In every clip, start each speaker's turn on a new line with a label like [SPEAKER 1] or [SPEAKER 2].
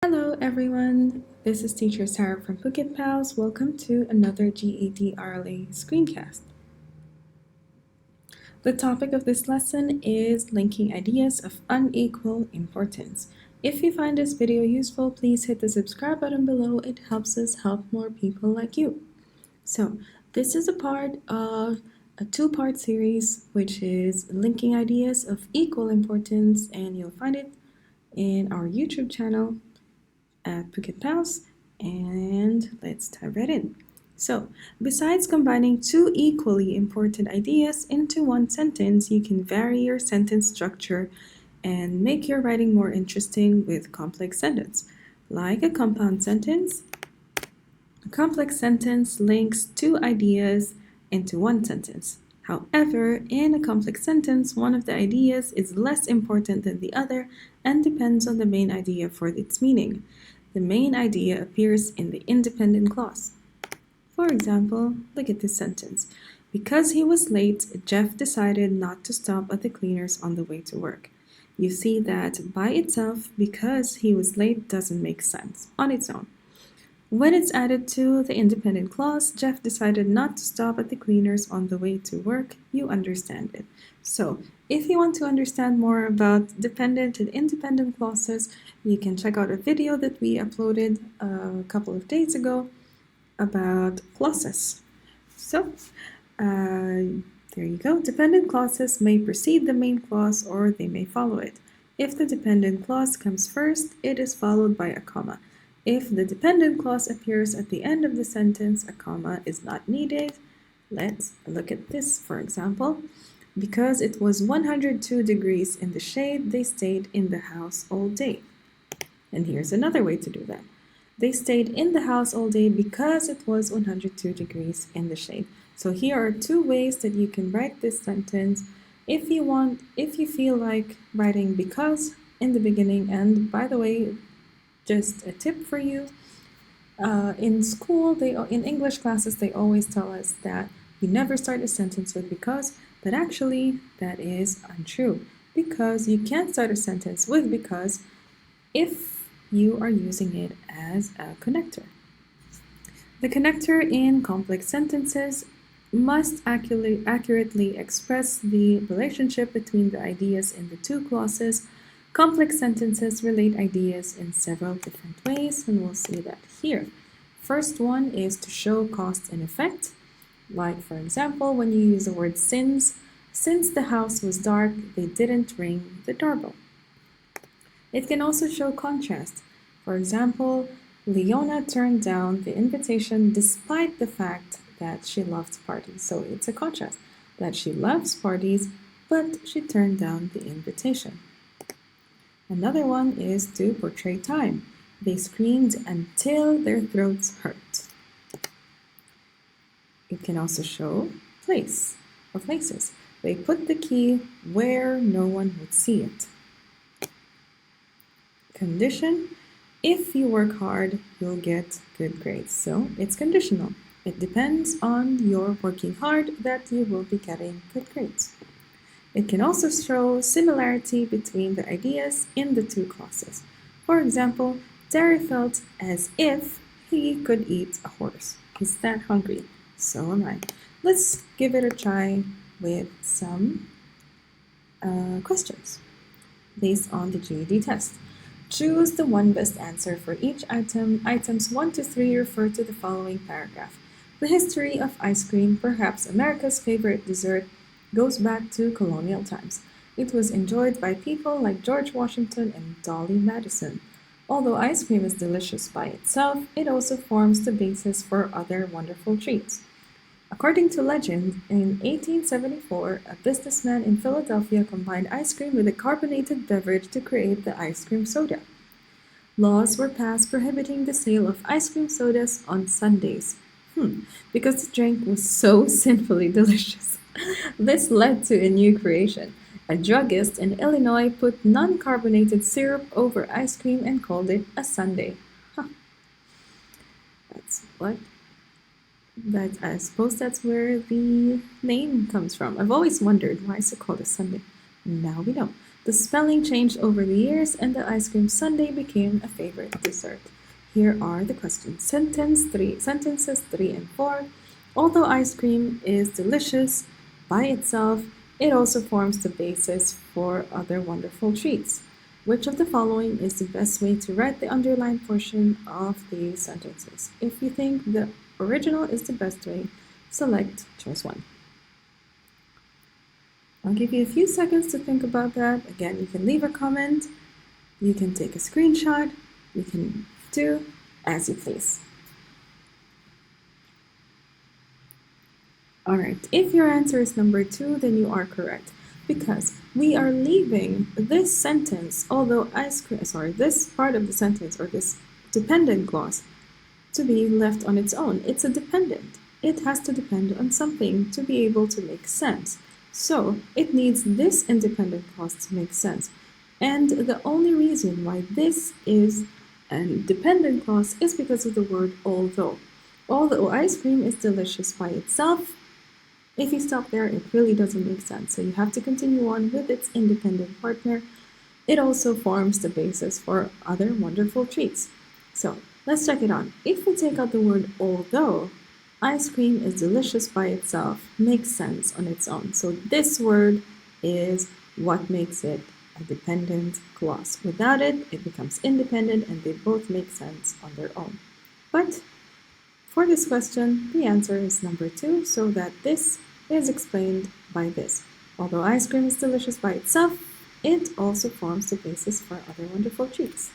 [SPEAKER 1] Hello everyone, this is teacher Sara from phuketpals. Welcome to another GED RLA screencast. The topic of this lesson is linking ideas of unequal importance. If you find this video useful, please hit the subscribe button below. It helps us help more people like you. So this is a part of a two-part series which is linking ideas of equal importance, and you'll find it in our YouTube channel at phuketpals, and let's dive right in. So, besides combining two equally important ideas into one sentence, you can vary your sentence structure and make your writing more interesting with complex sentence. Like a compound sentence, a complex sentence links two ideas into one sentence. However, in a complex sentence, one of the ideas is less important than the other and depends on the main idea for its meaning. The main idea appears in the independent clause. For example, look at this sentence. Because he was late, Jeff decided not to stop at the cleaners on the way to work. You see that by itself, because he was late doesn't make sense on its own. When it's added to the independent clause, Jeff decided not to stop at the cleaners on the way to work, you understand it. So, if you want to understand more about dependent and independent clauses, you can check out a video that we uploaded a couple of days ago about clauses. So, there you go. Dependent clauses may precede the main clause or they may follow it. If the dependent clause comes first, it is followed by a comma. If the dependent clause appears at the end of the sentence, a comma is not needed. Let's look at this, for example. Because it was 102 degrees in the shade, they stayed in the house all day. And here's another way to do that. They stayed in the house all day because it was 102 degrees in the shade. So here are two ways that you can write this sentence if you feel like writing because in the beginning. And by the way, just a tip for you, in school, in English classes, they always tell us that you never start a sentence with because, but actually that is untrue, because you can't start a sentence with because if you are using it as a connector. The connector in complex sentences must accurately express the relationship between the ideas in the two clauses. Complex sentences relate ideas in several different ways, and we'll see that here. First one is to show cause and effect. Like, for example, when you use the word since the house was dark, they didn't ring the doorbell. It can also show contrast. For example, Leona turned down the invitation despite the fact that she loved parties. So it's a contrast that she loves parties, but she turned down the invitation. Another one is to portray time. They screamed until their throats hurt. It can also show place or places. They put the key where no one would see it. Condition: if you work hard, you'll get good grades. So it's conditional. It depends on your working hard that you will be getting good grades. It can also show similarity between the ideas in the two clauses. For example, Terry felt as if he could eat a horse. He's that hungry. So am I. Let's give it a try with some questions based on the GED test. Choose the one best answer for each item. Items 1 to 3 refer to the following paragraph. The history of ice cream, perhaps America's favorite dessert, goes back to colonial times. It was enjoyed by people like George Washington and Dolly Madison. Although ice cream is delicious by itself, it also forms the basis for other wonderful treats. According to legend, in 1874, a businessman in Philadelphia combined ice cream with a carbonated beverage to create the ice cream soda. Laws were passed prohibiting the sale of ice cream sodas on Sundays. Because the drink was so sinfully delicious. This led to a new creation. A druggist in Illinois put non-carbonated syrup over ice cream and called it a sundae. That's what? I suppose that's where the name comes from. I've always wondered why is it called a sundae. Now we know. The spelling changed over the years and the ice cream sundae became a favorite dessert. Here are the questions. Sentences 3 and 4. Although ice cream is delicious by itself, it also forms the basis for other wonderful treats. Which of the following is the best way to write the underlined portion of these sentences? If you think the original is the best way, select choice 1. I'll give you a few seconds to think about that. Again, you can leave a comment, you can take a screenshot, you can do as you please. Alright, if your answer is number 2, then you are correct. Because we are leaving this sentence, this part of the sentence or this dependent clause to be left on its own. It's a dependent. It has to depend on something to be able to make sense. So it needs this independent clause to make sense. And the only reason why this is a dependent clause is because of the word although. Although ice cream is delicious by itself, if you stop there, it really doesn't make sense. So you have to continue on with its independent partner. It also forms the basis for other wonderful treats. So let's check it out. If we take out the word although, ice cream is delicious by itself makes sense on its own. So this word is what makes it a dependent clause. Without it, it becomes independent and they both make sense on their own. But for this question, the answer is number 2, so that this is explained by this. Although ice cream is delicious by itself, it also forms the basis for other wonderful treats.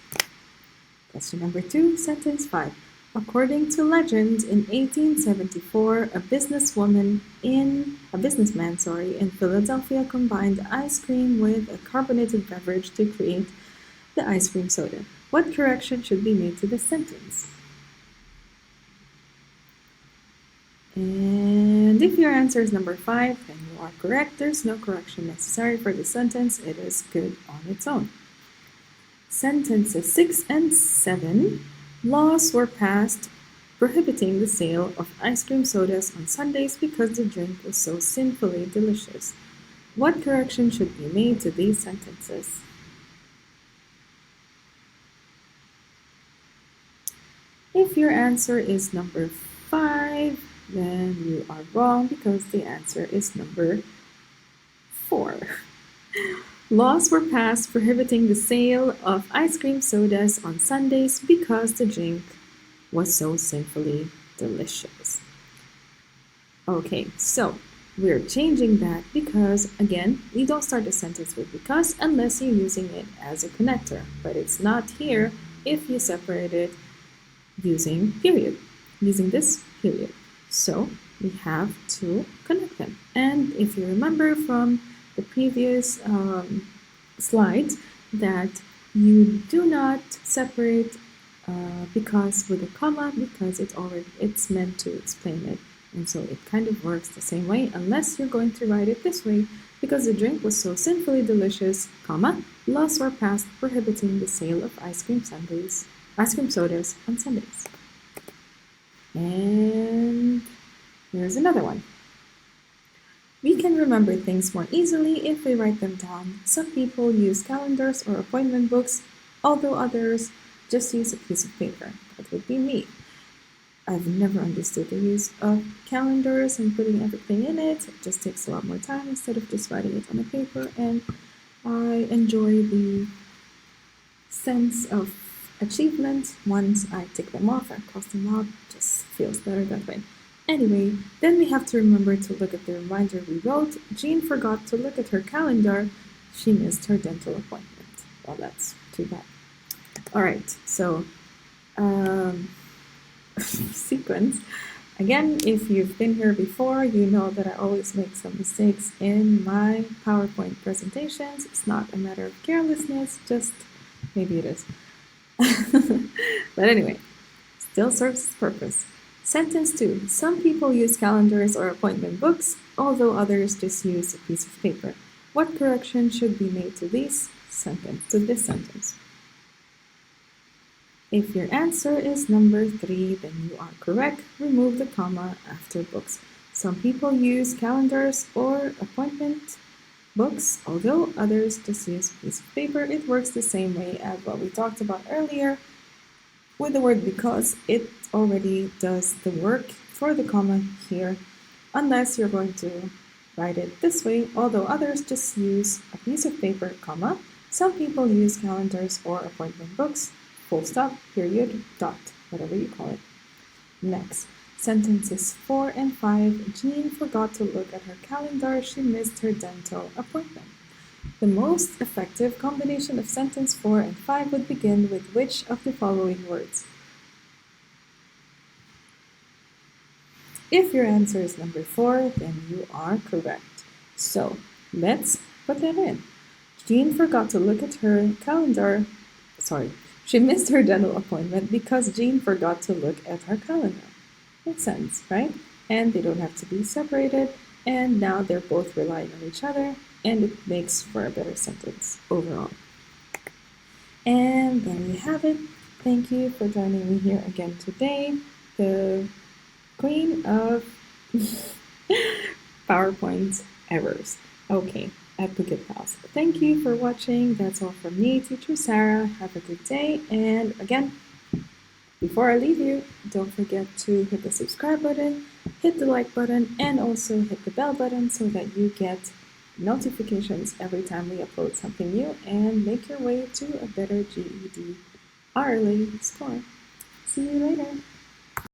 [SPEAKER 1] Question number 2, sentence 5. According to legend, in 1874, a businessman in Philadelphia combined ice cream with a carbonated beverage to create the ice cream soda. What correction should be made to this sentence? And if your answer is number 5, then you are correct. There's no correction necessary for the sentence. It is good on its own. Sentences 6 and 7. Laws were passed prohibiting the sale of ice cream sodas on Sundays because the drink was so sinfully delicious. What correction should be made to these sentences? If your answer is number 5, then you are wrong because the answer is number 4. Laws were passed prohibiting the sale of ice cream sodas on Sundays because the drink was so sinfully delicious. Okay, so we're changing that because, again, we don't start a sentence with because unless you're using it as a connector, but it's not here if you separate it using this period. So we have to connect them. And if you remember from the previous slides that you do not separate because with a comma because it's meant to explain it. And so it kind of works the same way unless you're going to write it this way. Because the drink was so sinfully delicious, comma, laws were passed prohibiting the sale of ice cream sodas on Sundays. And here's another one. We can remember things more easily if we write them down. Some people use calendars or appointment books, although others just use a piece of paper. That would be me. I've never understood the use of calendars and putting everything in it. It just takes a lot more time instead of just writing it on a paper, and I enjoy the sense of achievement once I tick them off and cross them out. It just feels better that way. Anyway, then we have to remember to look at the reminder we wrote. Jean forgot to look at her calendar. She missed her dental appointment. Well, that's too bad. All right, so sequence. Again, if you've been here before, you know that I always make some mistakes in my PowerPoint presentations. It's not a matter of carelessness, just maybe it is. But anyway, still serves its purpose. Sentence 2. Some people use calendars or appointment books, although others just use a piece of paper. What correction should be made to this sentence? If your answer is number 3, then you are correct. Remove the comma after books. Some people use calendars or appointment books, although others just use a piece of paper. It works the same way as what we talked about earlier with the word because it already does the work for the comma here, unless you're going to write it this way, although others just use a piece of paper, comma. Some people use calendars or appointment books, full stop, period, dot, whatever you call it. Next, sentences 4 and 5. Jean forgot to look at her calendar. She missed her dental appointment. The most effective combination of sentence 4 and 5 would begin with which of the following words? If your answer is number 4, then you are correct. So let's put that in. Jean forgot to look at her calendar. She missed her dental appointment because Jean forgot to look at her calendar. Makes sense, right? And they don't have to be separated, and now they're both relying on each other, and it makes for a better sentence overall. And there you have it. Thank you for joining me here again today. The queen of PowerPoint errors. Okay, at phuketpals. Thank you for watching. That's all from me, Teacher Sara. Have a good day. And again, before I leave you, don't forget to hit the subscribe button, hit the like button, and also hit the bell button so that you get notifications every time we upload something new and make your way to a better GED RLA score. See you later.